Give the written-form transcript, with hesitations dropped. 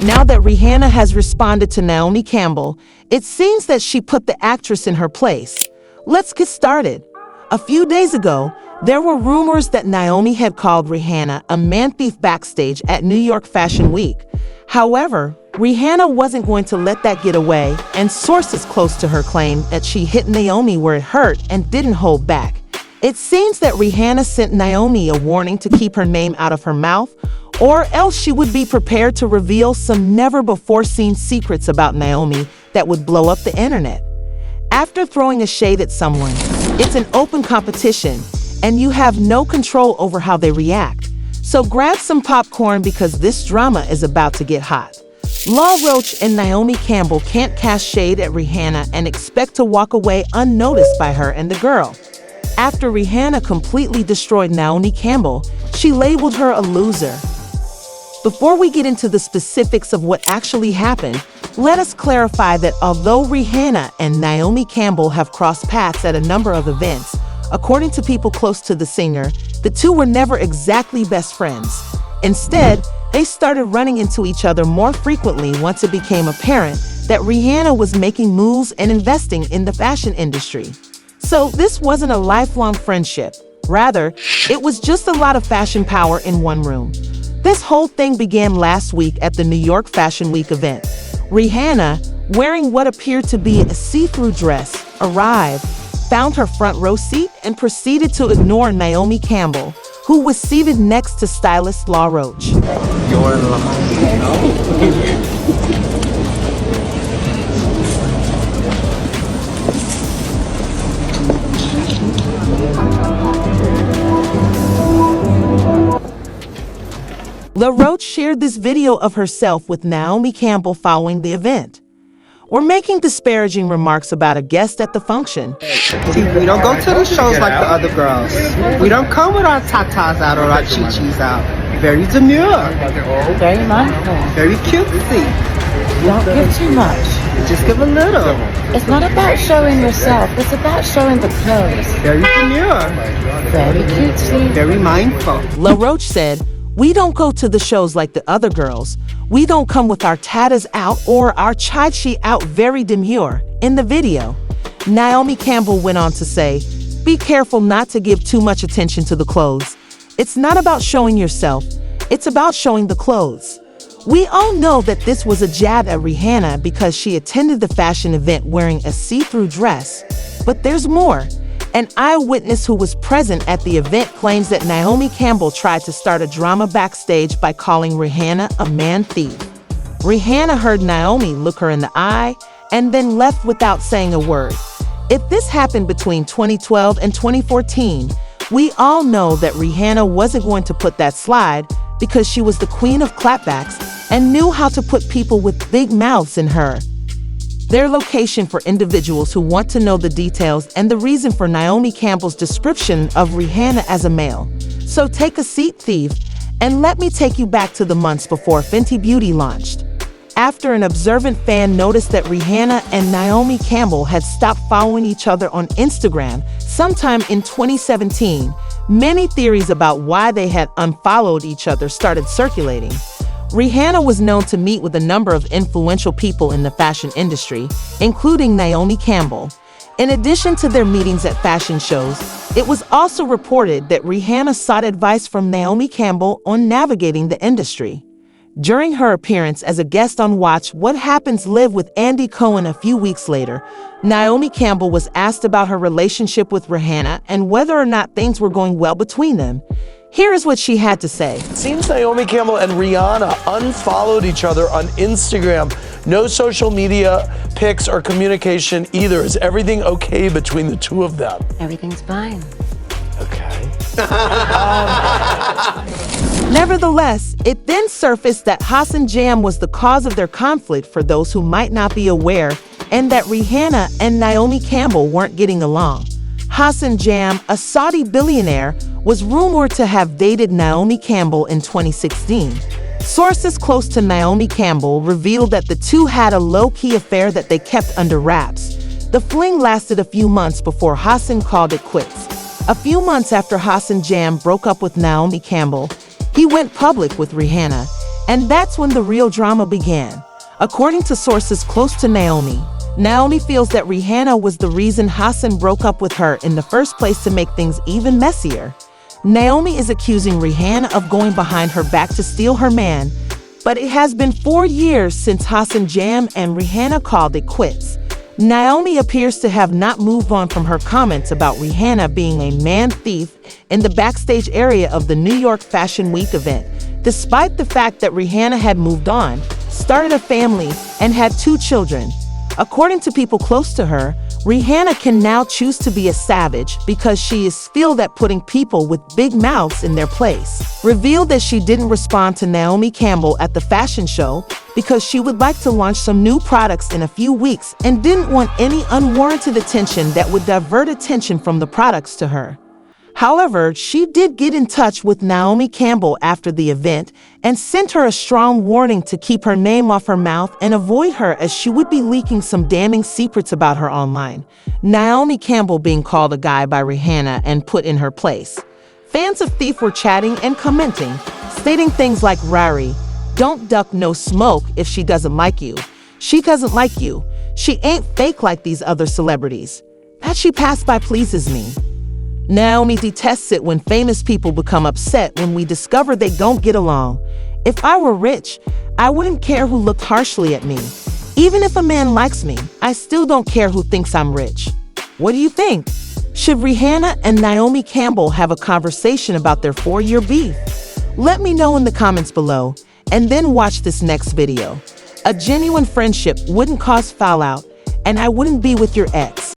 Now that Rihanna has responded to Naomi Campbell, it seems that she put the actress in her place. Let's get started. A few days ago, there were rumors that Naomi had called Rihanna a man thief backstage at New York Fashion Week. However, Rihanna wasn't going to let that get away, and sources close to her claim that she hit Naomi where it hurt and didn't hold back. It seems that Rihanna sent Naomi a warning to keep her name out of her mouth, or else she would be prepared to reveal some never-before-seen secrets about Naomi that would blow up the internet. After throwing a shade at someone, it's an open competition, and you have no control over how they react. So grab some popcorn because this drama is about to get hot. Law Roach and Naomi Campbell can't cast shade at Rihanna and expect to walk away unnoticed by her and the girl. After Rihanna completely destroyed Naomi Campbell, she labeled her a loser. Before we get into the specifics of what actually happened, let us clarify that although Rihanna and Naomi Campbell have crossed paths at a number of events, according to people close to the singer, the two were never exactly best friends. Instead, they started running into each other more frequently once it became apparent that Rihanna was making moves and investing in the fashion industry. So this wasn't a lifelong friendship. Rather, it was just a lot of fashion power in one room. This whole thing began last week at the New York Fashion Week event. Rihanna, wearing what appeared to be a see-through dress, arrived, found her front row seat, and proceeded to ignore Naomi Campbell, who was seated next to stylist Law Roach. You're in love. La Roach shared this video of herself with Naomi Campbell following the event. We're making disparaging remarks about a guest at the function. See, we don't go to the shows like the other girls. We don't come with our tatas out or our chi-chis out. Very demure. Very mindful. Very cutesy. Don't give too much. Just give a little. It's not about showing yourself. It's about showing the clothes. Very demure. Very cutesy. Very mindful. La Roach said, "We don't go to the shows like the other girls. We don't come with our tatas out or our chai-chi out." Very demure. In the video, Naomi Campbell went on to say, "Be careful not to give too much attention to the clothes. It's not about showing yourself. It's about showing the clothes." We all know that this was a jab at Rihanna because she attended the fashion event wearing a see-through dress. But there's more. An eyewitness who was present at the event claims that Naomi Campbell tried to start a drama backstage by calling Rihanna a man thief. Rihanna heard Naomi look her in the eye and then left without saying a word. If this happened between 2012 and 2014, we all know that Rihanna wasn't going to put that slide because she was the queen of clapbacks and knew how to put people with big mouths in her. Their location for individuals who want to know the details and the reason for Naomi Campbell's description of Rihanna as a male. So take a seat, thief, and let me take you back to the months before Fenty Beauty launched. After an observant fan noticed that Rihanna and Naomi Campbell had stopped following each other on Instagram sometime in 2017, many theories about why they had unfollowed each other started circulating. Rihanna was known to meet with a number of influential people in the fashion industry, including Naomi Campbell. In addition to their meetings at fashion shows, it was also reported that Rihanna sought advice from Naomi Campbell on navigating the industry. During her appearance as a guest on Watch What Happens Live with Andy Cohen a few weeks later, Naomi Campbell was asked about her relationship with Rihanna and whether or not things were going well between them. Here is what she had to say. It seems Naomi Campbell and Rihanna unfollowed each other on Instagram. No social media pics or communication either. Is everything okay between the two of them? Everything's fine. Okay. Nevertheless, it then surfaced that Hassan Jam was the cause of their conflict for those who might not be aware, and that Rihanna and Naomi Campbell weren't getting along. Hassan Jam, a Saudi billionaire, was rumored to have dated Naomi Campbell in 2016. Sources close to Naomi Campbell revealed that the two had a low-key affair that they kept under wraps. The fling lasted a few months before Hassan called it quits. A few months after Hassan Jam broke up with Naomi Campbell, he went public with Rihanna, And that's when the real drama began. According to sources close to Naomi, Naomi feels that Rihanna was the reason Hassan broke up with her in the first place to make things even messier. Naomi is accusing Rihanna of going behind her back to steal her man, but it has been 4 years since Hassan jammed and Rihanna called it quits. Naomi appears to have not moved on from her comments about Rihanna being a man thief in the backstage area of the New York Fashion Week event, despite the fact that Rihanna had moved on, started a family, and had 2 children. According to people close to her, Rihanna can now choose to be a savage because she is skilled at putting people with big mouths in their place. Revealed that she didn't respond to Naomi Campbell at the fashion show because she would like to launch some new products in a few weeks and didn't want any unwarranted attention that would divert attention from the products to her. However, she did get in touch with Naomi Campbell after the event and sent her a strong warning to keep her name off her mouth and avoid her as she would be leaking some damning secrets about her online. Naomi Campbell being called a guy by Rihanna and put in her place. Fans of Thief were chatting and commenting, stating things like, "Rari, don't duck no smoke if she doesn't like you. She doesn't like you. She ain't fake like these other celebrities. That she passed by pleases me." Naomi detests it when famous people become upset when we discover they don't get along. "If I were rich, I wouldn't care who looked harshly at me. Even if a man likes me, I still don't care who thinks I'm rich." What do you think? Should Rihanna and Naomi Campbell have a conversation about their 4-year beef? Let me know in the comments below, and then watch this next video. A genuine friendship wouldn't cause fallout, and I wouldn't be with your ex.